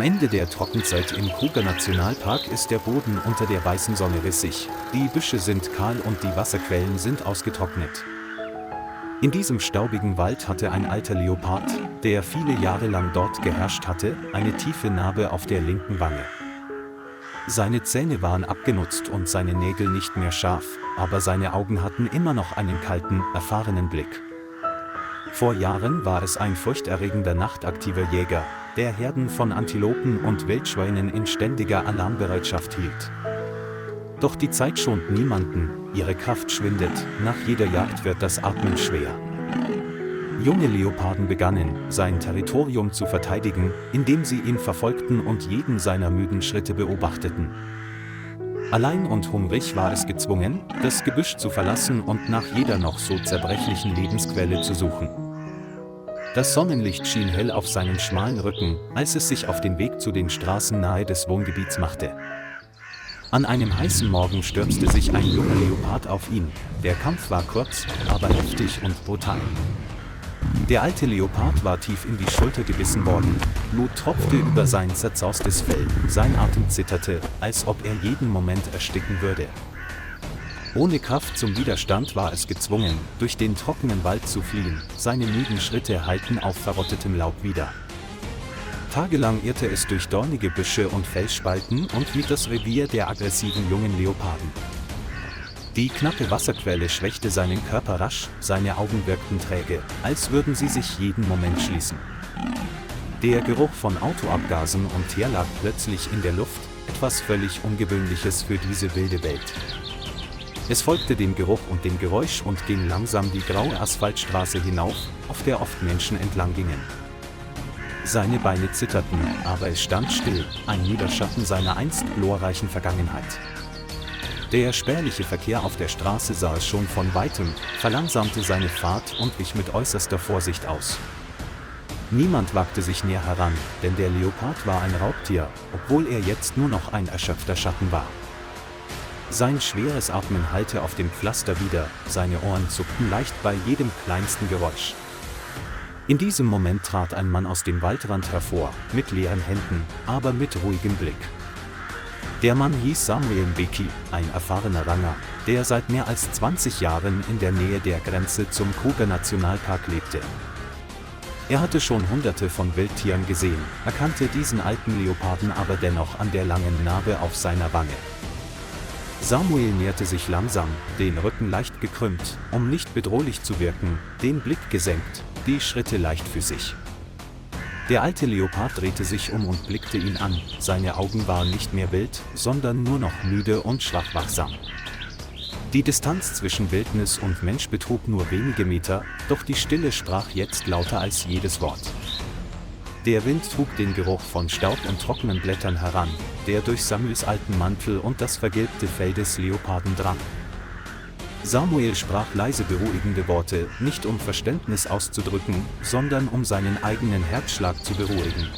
Ende der Trockenzeit im Kruger-Nationalpark ist der Boden unter der weißen Sonne rissig, die Büsche sind kahl und die Wasserquellen sind ausgetrocknet. In diesem staubigen Wald hatte ein alter Leopard, der viele Jahre lang dort geherrscht hatte, eine tiefe Narbe auf der linken Wange. Seine Zähne waren abgenutzt und seine Nägel nicht mehr scharf, aber seine Augen hatten immer noch einen kalten, erfahrenen Blick. Vor Jahren war es ein furchterregender nachtaktiver Jäger, der Herden von Antilopen und Wildschweinen in ständiger Alarmbereitschaft hielt. Doch die Zeit schont niemanden, ihre Kraft schwindet, nach jeder Jagd wird das Atmen schwer. Junge Leoparden begannen, sein Territorium zu verteidigen, indem sie ihn verfolgten und jeden seiner müden Schritte beobachteten. Allein und hungrig war es gezwungen, das Gebüsch zu verlassen und nach jeder noch so zerbrechlichen Lebensquelle zu suchen. Das Sonnenlicht schien hell auf seinen schmalen Rücken, als es sich auf den Weg zu den Straßen nahe des Wohngebiets machte. An einem heißen Morgen stürzte sich ein junger Leopard auf ihn. Der Kampf war kurz, aber heftig und brutal. Der alte Leopard war tief in die Schulter gebissen worden, Blut tropfte über sein zerzaustes Fell, sein Atem zitterte, als ob er jeden Moment ersticken würde. Ohne Kraft zum Widerstand war es gezwungen, durch den trockenen Wald zu fliehen, seine müden Schritte hallten auf verrottetem Laub wieder. Tagelang irrte es durch dornige Büsche und Felsspalten und mied das Revier der aggressiven jungen Leoparden. Die knappe Wasserquelle schwächte seinen Körper rasch, seine Augen wirkten träge, als würden sie sich jeden Moment schließen. Der Geruch von Autoabgasen und Teer lag plötzlich in der Luft, etwas völlig Ungewöhnliches für diese wilde Welt. Es folgte dem Geruch und dem Geräusch und ging langsam die graue Asphaltstraße hinauf, auf der oft Menschen entlang gingen. Seine Beine zitterten, aber es stand still, ein müder Schatten seiner einst glorreichen Vergangenheit. Der spärliche Verkehr auf der Straße sah es schon von weitem, verlangsamte seine Fahrt und wich mit äußerster Vorsicht aus. Niemand wagte sich näher heran, denn der Leopard war ein Raubtier, obwohl er jetzt nur noch ein erschöpfter Schatten war. Sein schweres Atmen hallte auf dem Pflaster wieder, seine Ohren zuckten leicht bei jedem kleinsten Geräusch. In diesem Moment trat ein Mann aus dem Waldrand hervor, mit leeren Händen, aber mit ruhigem Blick. Der Mann hieß Samuel Mbeki, ein erfahrener Ranger, der seit mehr als 20 Jahren in der Nähe der Grenze zum Kruger-Nationalpark lebte. Er hatte schon Hunderte von Wildtieren gesehen, erkannte diesen alten Leoparden aber dennoch an der langen Narbe auf seiner Wange. Samuel näherte sich langsam, den Rücken leicht gekrümmt, um nicht bedrohlich zu wirken, den Blick gesenkt, die Schritte leichtfüßig. Der alte Leopard drehte sich um und blickte ihn an, seine Augen waren nicht mehr wild, sondern nur noch müde und schwach wachsam. Die Distanz zwischen Wildnis und Mensch betrug nur wenige Meter, doch die Stille sprach jetzt lauter als jedes Wort. Der Wind trug den Geruch von Staub und trockenen Blättern heran, der durch Samuels alten Mantel und das vergilbte Fell des Leoparden drang. Samuel sprach leise beruhigende Worte, nicht um Verständnis auszudrücken, sondern um seinen eigenen Herzschlag zu beruhigen.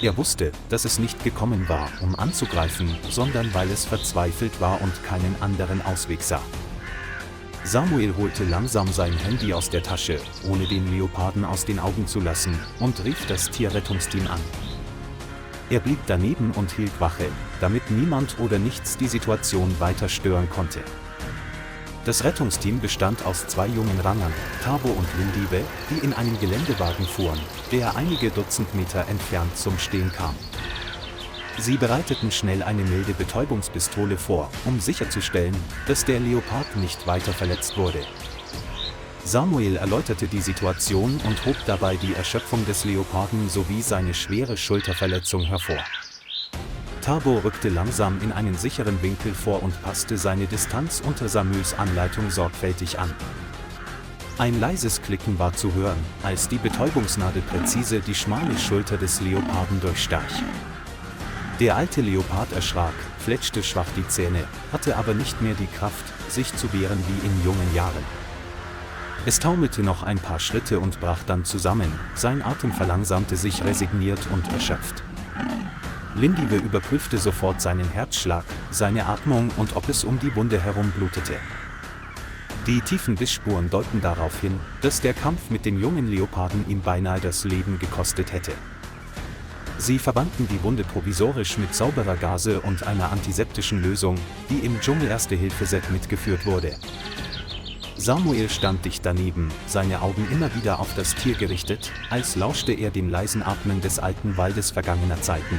Er wusste, dass es nicht gekommen war, um anzugreifen, sondern weil es verzweifelt war und keinen anderen Ausweg sah. Samuel holte langsam sein Handy aus der Tasche, ohne den Leoparden aus den Augen zu lassen, und rief das Tierrettungsteam an. Er blieb daneben und hielt Wache, damit niemand oder nichts die Situation weiter stören konnte. Das Rettungsteam bestand aus 2 jungen Rangern, Tabo und Lindiwe, die in einem Geländewagen fuhren, der einige Dutzend Meter entfernt zum Stehen kam. Sie bereiteten schnell eine milde Betäubungspistole vor, um sicherzustellen, dass der Leopard nicht weiter verletzt wurde. Samuel erläuterte die Situation und hob dabei die Erschöpfung des Leoparden sowie seine schwere Schulterverletzung hervor. Tabo rückte langsam in einen sicheren Winkel vor und passte seine Distanz unter Samuels Anleitung sorgfältig an. Ein leises Klicken war zu hören, als die Betäubungsnadel präzise die schmale Schulter des Leoparden durchstach. Der alte Leopard erschrak, fletschte schwach die Zähne, hatte aber nicht mehr die Kraft, sich zu wehren wie in jungen Jahren. Es taumelte noch ein paar Schritte und brach dann zusammen, sein Atem verlangsamte sich resigniert und erschöpft. Lindiwe überprüfte sofort seinen Herzschlag, seine Atmung und ob es um die Wunde herum blutete. Die tiefen Bissspuren deuten darauf hin, dass der Kampf mit den jungen Leoparden ihm beinahe das Leben gekostet hätte. Sie verbanden die Wunde provisorisch mit sauberer Gase und einer antiseptischen Lösung, die im Dschungel-Erste-Hilfe-Set mitgeführt wurde. Samuel stand dicht daneben, seine Augen immer wieder auf das Tier gerichtet, als lauschte er dem leisen Atmen des alten Waldes vergangener Zeiten.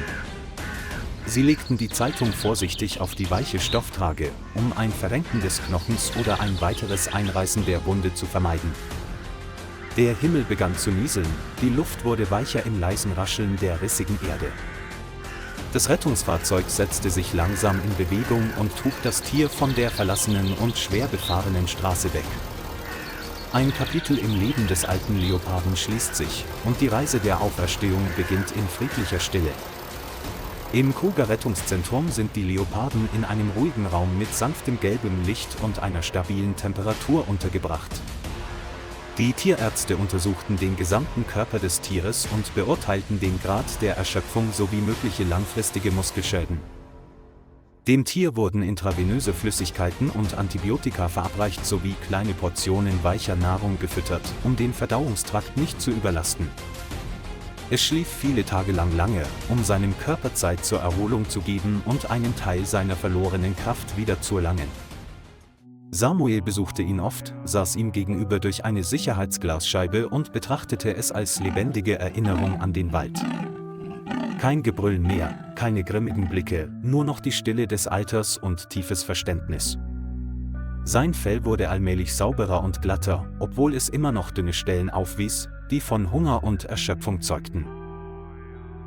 Sie legten die Zeitung vorsichtig auf die weiche Stofftrage, um ein Verrenken des Knochens oder ein weiteres Einreißen der Wunde zu vermeiden. Der Himmel begann zu nieseln, die Luft wurde weicher im leisen Rascheln der rissigen Erde. Das Rettungsfahrzeug setzte sich langsam in Bewegung und trug das Tier von der verlassenen und schwer befahrenen Straße weg. Ein Kapitel im Leben des alten Leoparden schließt sich, und die Reise der Auferstehung beginnt in friedlicher Stille. Im Kruger-Rettungszentrum sind die Leoparden in einem ruhigen Raum mit sanftem gelbem Licht und einer stabilen Temperatur untergebracht. Die Tierärzte untersuchten den gesamten Körper des Tieres und beurteilten den Grad der Erschöpfung sowie mögliche langfristige Muskelschäden. Dem Tier wurden intravenöse Flüssigkeiten und Antibiotika verabreicht sowie kleine Portionen weicher Nahrung gefüttert, um den Verdauungstrakt nicht zu überlasten. Es schlief viele Tage lang lange, um seinem Körper Zeit zur Erholung zu geben und einen Teil seiner verlorenen Kraft wieder zu erlangen. Samuel besuchte ihn oft, saß ihm gegenüber durch eine Sicherheitsglasscheibe und betrachtete es als lebendige Erinnerung an den Wald. Kein Gebrüll mehr, keine grimmigen Blicke, nur noch die Stille des Alters und tiefes Verständnis. Sein Fell wurde allmählich sauberer und glatter, obwohl es immer noch dünne Stellen aufwies, die von Hunger und Erschöpfung zeugten.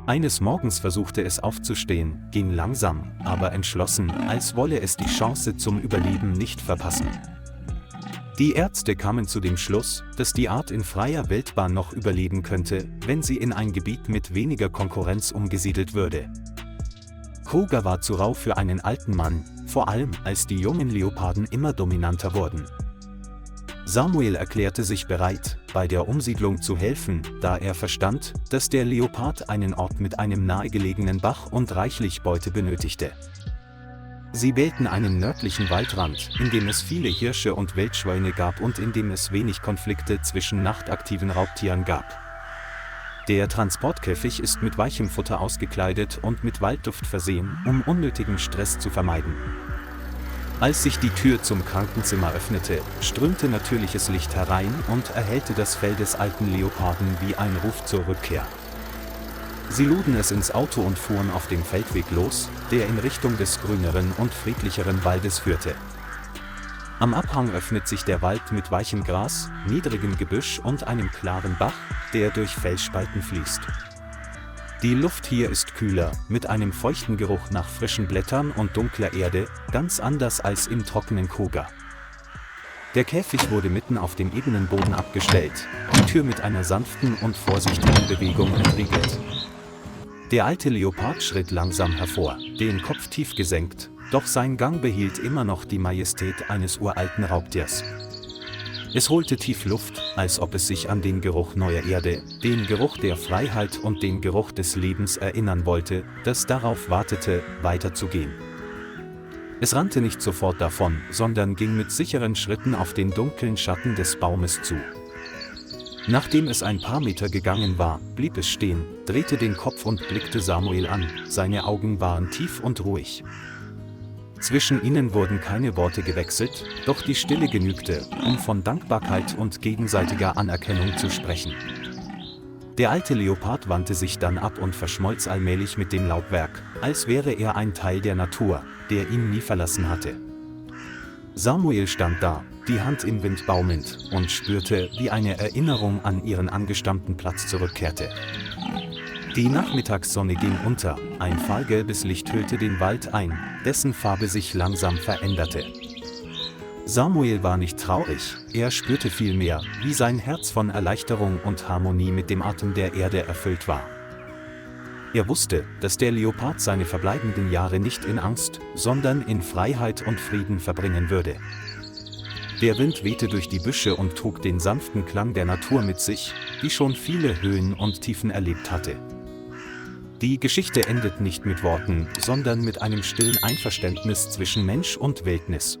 Eines Morgens versuchte es aufzustehen, ging langsam, aber entschlossen, als wolle es die Chance zum Überleben nicht verpassen. Die Ärzte kamen zu dem Schluss, dass die Art in freier Wildbahn noch überleben könnte, wenn sie in ein Gebiet mit weniger Konkurrenz umgesiedelt würde. Kruger war zu rau für einen alten Mann, vor allem als die jungen Leoparden immer dominanter wurden. Samuel erklärte sich bereit, bei der Umsiedlung zu helfen, da er verstand, dass der Leopard einen Ort mit einem nahegelegenen Bach und reichlich Beute benötigte. Sie wählten einen nördlichen Waldrand, in dem es viele Hirsche und Wildschweine gab und in dem es wenig Konflikte zwischen nachtaktiven Raubtieren gab. Der Transportkäfig ist mit weichem Futter ausgekleidet und mit Waldduft versehen, um unnötigen Stress zu vermeiden. Als sich die Tür zum Krankenzimmer öffnete, strömte natürliches Licht herein und erhellte das Fell des alten Leoparden wie ein Ruf zur Rückkehr. Sie luden es ins Auto und fuhren auf dem Feldweg los, der in Richtung des grüneren und friedlicheren Waldes führte. Am Abhang öffnet sich der Wald mit weichem Gras, niedrigem Gebüsch und einem klaren Bach, der durch Felsspalten fließt. Die Luft hier ist kühler, mit einem feuchten Geruch nach frischen Blättern und dunkler Erde, ganz anders als im trockenen Kruger. Der Käfig wurde mitten auf dem ebenen Boden abgestellt, die Tür mit einer sanften und vorsichtigen Bewegung entriegelt. Der alte Leopard schritt langsam hervor, den Kopf tief gesenkt, doch sein Gang behielt immer noch die Majestät eines uralten Raubtiers. Es holte tief Luft, als ob es sich an den Geruch neuer Erde, den Geruch der Freiheit und den Geruch des Lebens erinnern wollte, das darauf wartete, weiterzugehen. Es rannte nicht sofort davon, sondern ging mit sicheren Schritten auf den dunklen Schatten des Baumes zu. Nachdem es ein paar Meter gegangen war, blieb es stehen, drehte den Kopf und blickte Samuel an, seine Augen waren tief und ruhig. Zwischen ihnen wurden keine Worte gewechselt, doch die Stille genügte, um von Dankbarkeit und gegenseitiger Anerkennung zu sprechen. Der alte Leopard wandte sich dann ab und verschmolz allmählich mit dem Laubwerk, als wäre er ein Teil der Natur, der ihn nie verlassen hatte. Samuel stand da, die Hand im Wind baumelnd, und spürte, wie eine Erinnerung an ihren angestammten Platz zurückkehrte. Die Nachmittagssonne ging unter, ein fahlgelbes Licht hüllte den Wald ein, dessen Farbe sich langsam veränderte. Samuel war nicht traurig, er spürte vielmehr, wie sein Herz von Erleichterung und Harmonie mit dem Atem der Erde erfüllt war. Er wusste, dass der Leopard seine verbleibenden Jahre nicht in Angst, sondern in Freiheit und Frieden verbringen würde. Der Wind wehte durch die Büsche und trug den sanften Klang der Natur mit sich, die schon viele Höhen und Tiefen erlebt hatte. Die Geschichte endet nicht mit Worten, sondern mit einem stillen Einverständnis zwischen Mensch und Wildnis.